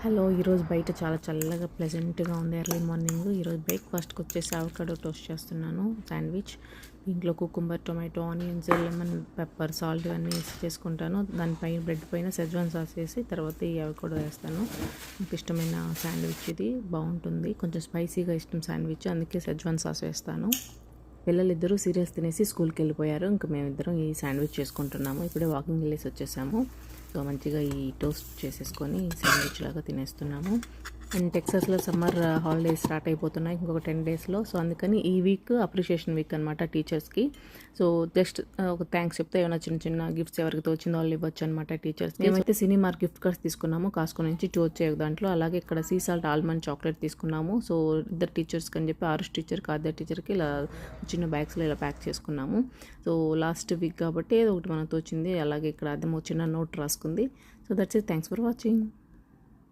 Hello, ఈరోజు బయట చాలా చల్లగా ప్లెజెంట్గా ఉంది. ఎర్లీ మార్నింగ్ ఈరోజు బ్రేక్ఫాస్ట్కి వచ్చేసి అవకాడో టోస్ట్ చేస్తున్నాను. శాండ్విచ్ దీంట్లో cucumber, tomato, onions, lemon, pepper, salt అన్నీ వేసి చేసుకుంటాను. దానిపైన బ్రెడ్ పైన సెజ్వాన్ సాస్ వేసి తర్వాత ఈ అవకాడో వేస్తాను. నాకు ఇష్టమైన శాండ్విచ్ ఇది, బాగుంటుంది. కొంచెం స్పైసీగా ఇష్టం శాండ్విచ్, అందుకే సెజ్వాన్ సాస్ వేస్తాను. పిల్లలిద్దరూ సీరియల్స్ తినేసి స్కూల్కి వెళ్ళిపోయారు. ఇంకా మేమిద్దరం ఈ శాండ్విచ్ చేసుకుంటున్నాము. ఇప్పుడే వాకింగ్ వెళ్ళేసి వచ్చేసాము. సో మంచిగా ఈ టోస్ట్ చేసేసుకొని శాండ్విచ్ లాగా తినేస్తున్నాము. అండ్ టెక్సాస్లో సమ్మర్ హాలిడేస్ స్టార్ట్ అయిపోతున్నాయి ఇంకొక 10 డేస్లో. సో అందుకని ఈ వీక్ అప్రిషియేషన్ వీక్ అనమాట టీచర్స్కి. సో జస్ట్ ఒక థ్యాంక్స్ చెప్తే ఏమైనా చిన్న చిన్న గిఫ్ట్స్ ఎవరికి తోచిందో వాళ్ళు ఇవ్వచ్చు అనమాట టీచర్స్కి. మేమైతే సినిమార్ గిఫ్ట్ కార్డ్స్ తీసుకున్నాము. కాస్కో నుంచి 2 వచ్చాయి దాంట్లో. అలాగే ఇక్కడ సీ సాల్ట్ ఆల్మండ్ చాక్లెట్ తీసుకున్నాము. సో ఇద్దరు టీచర్స్కి అని చెప్పి ఆరుష్ టీచర్కి, ఆద్య టీచర్కి ఇలా చిన్న బ్యాగ్స్లో ఇలా ప్యాక్ చేసుకున్నాము. సో లాస్ట్ వీక్ కాబట్టి ఏదో ఒకటి మనకు తోచింది. అలాగే ఇక్కడ అదే చిన్న నోట్ రాసుకుంది. So that's it. Thanks for watching.